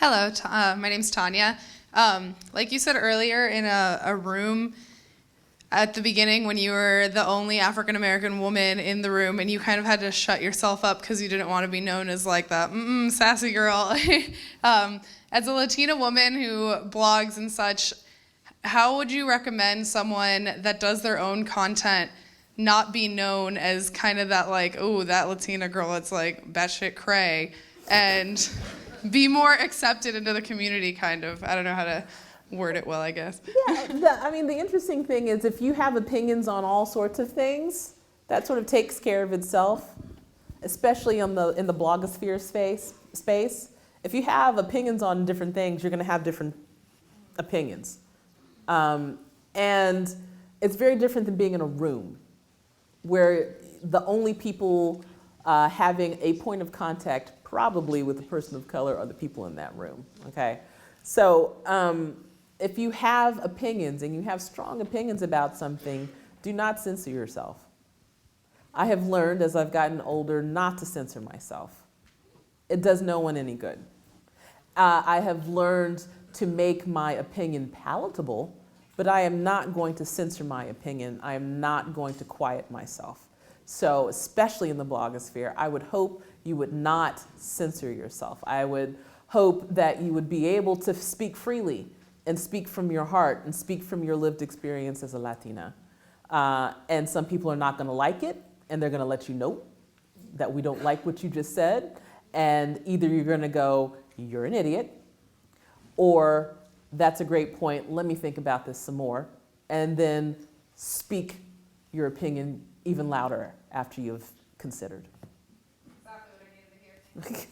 Hello, my name's Tanya. Like you said earlier, in a room at the beginning when you were the only African-American woman in the room and you kind of had to shut yourself up because you didn't want to be known as like that sassy girl. As a Latina woman who blogs and such, how would you recommend someone that does their own content not be known as kind of that like, oh, that Latina girl that's like batshit cray, and be more accepted into the community kind of? I don't know how to word it well, I guess. Yeah, the interesting thing is if you have opinions on all sorts of things, that sort of takes care of itself, especially in the blogosphere space. If you have opinions on different things, you're going to have different opinions. And it's very different than being in a room where the only people having a point of contact probably with a person of color are the people in that room, okay? So if you have opinions and you have strong opinions about something, do not censor yourself. I have learned as I've gotten older not to censor myself. It does no one any good. I have learned to make my opinion palatable, but I am not going to censor my opinion. I am not going to quiet myself. So especially in the blogosphere, I would hope you would not censor yourself. I would hope that you would be able to speak freely and speak from your heart and speak from your lived experience as a Latina. And some people are not going to like it, and they're going to let you know that we don't like what you just said. And either you're going to go, you're an idiot, or that's a great point, let me think about this some more, and then speak your opinion even louder after you've considered. Exactly what I needed to hear.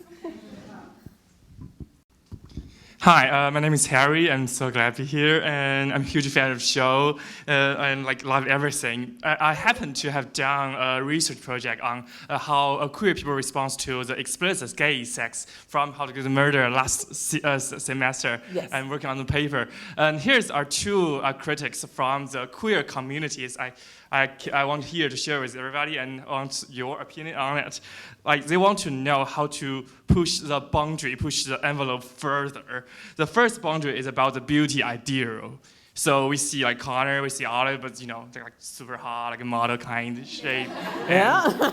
Hi, my name is Harry. I'm so glad to be here, and I'm a huge fan of the show, and love everything. I happen to have done a research project on how queer people respond to the explicit gay sex from How to Get Murder last semester. Yes. I'm working on the paper, and here's our two critics from the queer communities. I want here to share with everybody and want your opinion on it. Like, they want to know how to push the boundary, push the envelope further. The first boundary is about the beauty ideal. So we see like Connor, we see Olive, but they're like super hot, like a model kind of shape. Yeah.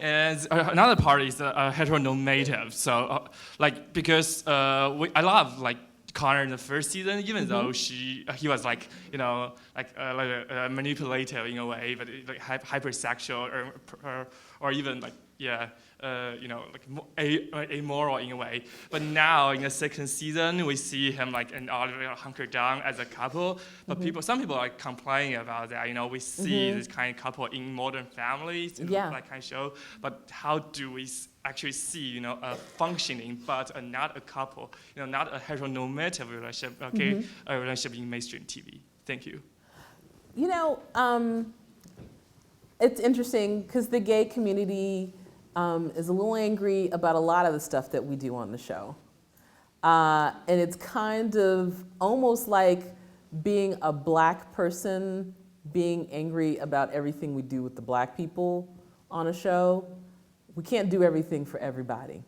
And another part is heteronormative. So because I love like Connor in the first season, even though he was like manipulative in a way, but like hypersexual or even like amoral in a way. But now in the second season, we see him like and Oliver hunkered down as a couple. But some people are complaining about that. We see this kind of couple in Modern Families, that kind of show. But how do we actually see, a functioning but not a couple, not a heteronormative relationship, a relationship in mainstream TV? Thank you. It's interesting because the gay community is a little angry about a lot of the stuff that we do on the show. And it's kind of almost like being a black person being angry about everything we do with the black people on a show. We can't do everything for everybody.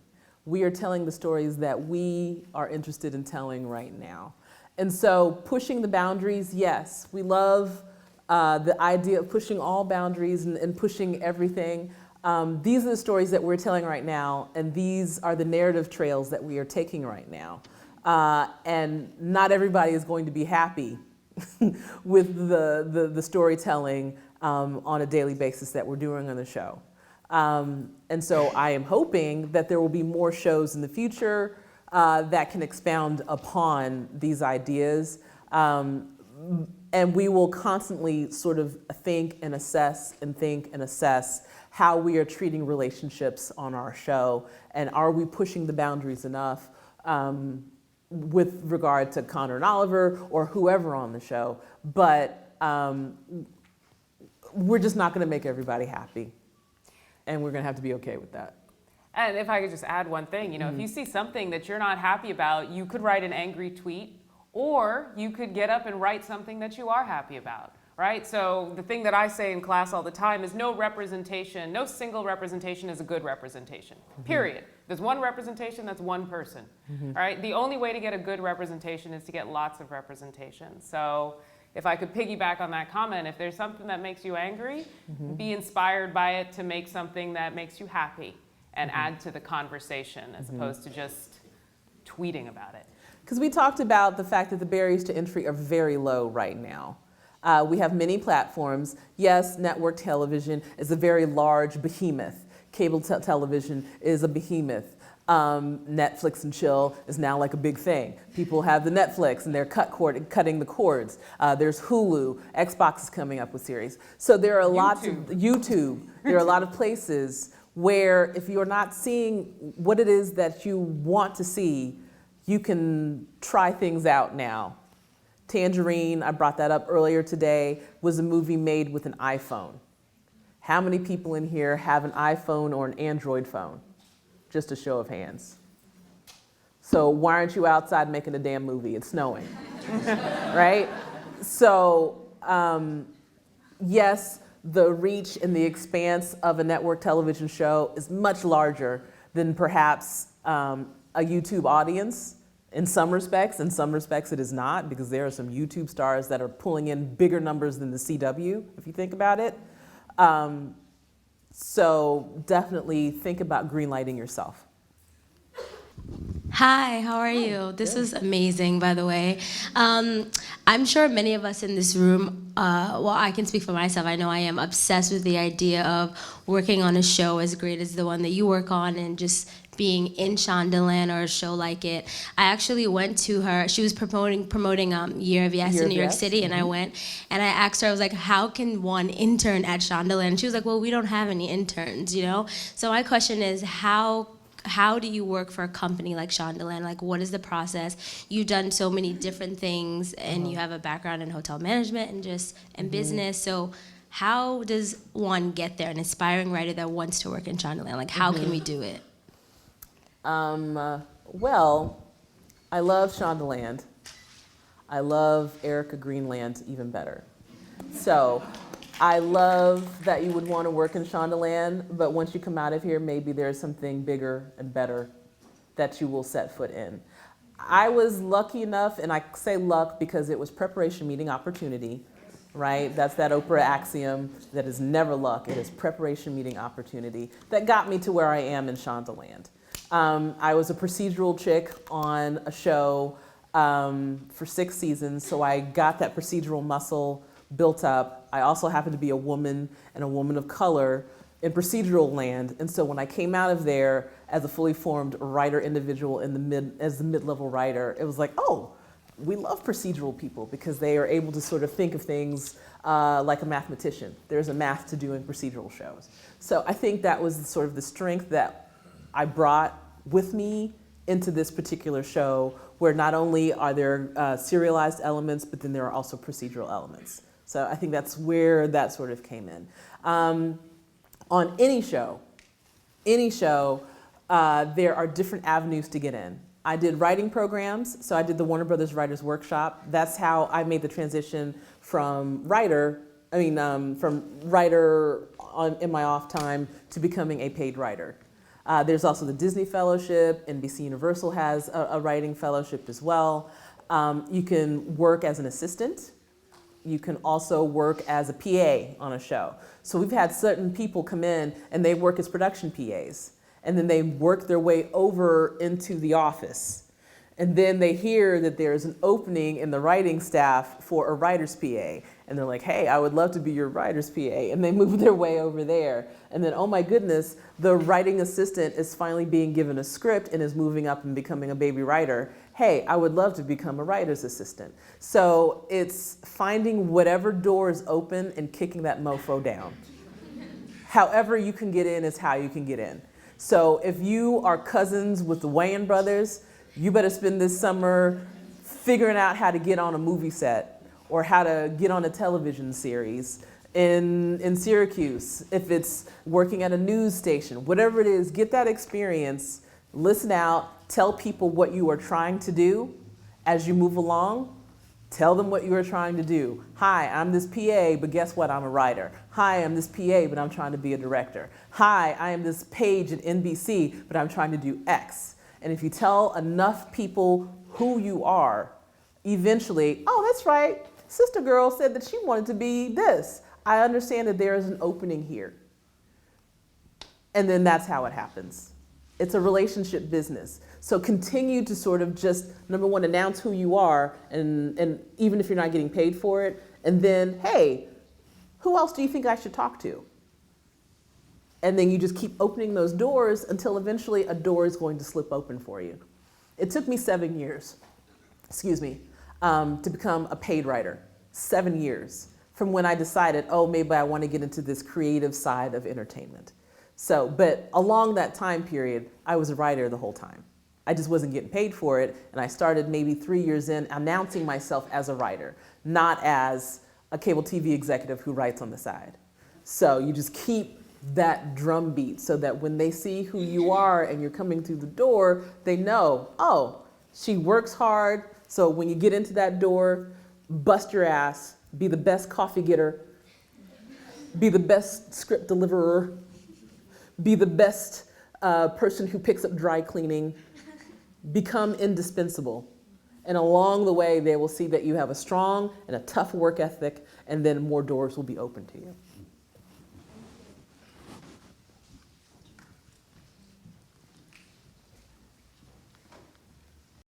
We are telling the stories that we are interested in telling right now. And so pushing the boundaries, yes, we love the idea of pushing all boundaries and pushing everything. These are the stories that we're telling right now, and these are the narrative trails that we are taking right now. And not everybody is going to be happy with the storytelling on a daily basis that we're doing on the show. And so I am hoping that there will be more shows in the future that can expound upon these ideas. And we will constantly sort of think and assess how we are treating relationships on our show, and are we pushing the boundaries enough with regard to Connor and Oliver or whoever on the show. But we're just not going to make everybody happy, and we're going to have to be okay with that. And if I could just add one thing, if you see something that you're not happy about, you could write an angry tweet, or you could get up and write something that you are happy about, right? So the thing that I say in class all the time is no single representation is a good representation, period. There's one representation, that's one person. All right. The only way to get a good representation is to get lots of representation. So if I could piggyback on that comment, if there's something that makes you angry, be inspired by it to make something that makes you happy and add to the conversation as opposed to just tweeting about it. Because we talked about the fact that the barriers to entry are very low right now. We have many platforms. Yes, network television is a very large behemoth. Cable television is a behemoth. Netflix and chill is now like a big thing. People have the Netflix and they're cutting the cords. There's Hulu, Xbox is coming up with series. So there are lots of YouTube. There are a lot of places where if you're not seeing what it is that you want to see, you can try things out now. Tangerine, I brought that up earlier today, was a movie made with an iPhone. How many people in here have an iPhone or an Android phone? Just a show of hands. So why aren't you outside making a damn movie? It's snowing, right? So yes, the reach and the expanse of a network television show is much larger than perhaps a YouTube audience in some respects. In some respects it is not, because there are some YouTube stars that are pulling in bigger numbers than the CW, if you think about it. So definitely think about greenlighting yourself. Hi, how are you? This is amazing, by the way. I'm sure many of us in this room, well, I can speak for myself. I know I am obsessed with the idea of working on a show as great as the one that you work on and just being in Shondaland or a show like it. I actually went to her. She was promoting Year of Yes in New York City, and I went and I asked her, I was like, how can one intern at Shondaland? And she was like, well, we don't have any interns, you know? So my question is, how do you work for a company like Shondaland? Like, what is the process? You've done so many different things, and you have a background in hotel management and business. So how does one get there, an aspiring writer that wants to work in Shondaland? Like, how can we do it? Well, I love Shondaland. I love Erika Green even better. So I love that you would want to work in Shondaland, but once you come out of here, maybe there's something bigger and better that you will set foot in. I was lucky enough, and I say luck because it was preparation meeting opportunity, right? That's that Oprah axiom that is never luck, it is preparation meeting opportunity that got me to where I am in Shondaland. I was a procedural chick on a show for 6 seasons, so I got that procedural muscle built up. I also happened to be a woman and a woman of color in procedural land, and so when I came out of there as a fully formed writer individual as the mid-level writer, it was like, oh, we love procedural people because they are able to sort of think of things like a mathematician. There's a math to doing procedural shows. So I think that was sort of the strength that I brought with me into this particular show, where not only are there serialized elements, but then there are also procedural elements. So I think that's where that sort of came in. On any show, there are different avenues to get in. I did writing programs, so I did the Warner Brothers Writers Workshop. That's how I made the transition from writer in my off time to becoming a paid writer. There's also the Disney Fellowship. NBC Universal has a writing fellowship as well. You can work as an assistant. You can also work as a PA on a show. So we've had certain people come in and they work as production PAs, and then they work their way over into the office. And then they hear that there's an opening in the writing staff for a writer's PA. And they're like, hey, I would love to be your writer's PA. And they move their way over there. And then, oh my goodness, the writing assistant is finally being given a script and is moving up and becoming a baby writer. Hey, I would love to become a writer's assistant. So it's finding whatever door is open and kicking that mofo down. However you can get in is how you can get in. So if you are cousins with the Wayans brothers, you better spend this summer figuring out how to get on a movie set or how to get on a television series in Syracuse. If it's working at a news station, whatever it is, get that experience, listen out, tell people what you are trying to do as you move along. Tell them what you are trying to do. Hi, I'm this PA, but guess what? I'm a writer. Hi, I'm this PA, but I'm trying to be a director. Hi, I am this page at NBC, but I'm trying to do X. And if you tell enough people who you are, eventually, oh, that's right, Sister Girl said that she wanted to be this. I understand that there is an opening here. And then that's how it happens. It's a relationship business. So continue to sort of just, number one, announce who you are, and even if you're not getting paid for it, and then, hey, who else do you think I should talk to? And then you just keep opening those doors until eventually a door is going to slip open for you. It took me 7 years, to become a paid writer. 7 years from when I decided, oh, maybe I want to get into this creative side of entertainment. So, but along that time period, I was a writer the whole time. I just wasn't getting paid for it, and I started maybe 3 years in announcing myself as a writer, not as a cable TV executive who writes on the side. So you just keep that drum beat so that when they see who you are and you're coming through the door, they know, oh, she works hard, so when you get into that door, bust your ass, be the best coffee getter, be the best script deliverer, be the best person who picks up dry cleaning, become indispensable. And along the way, they will see that you have a strong and a tough work ethic, and then more doors will be open to you.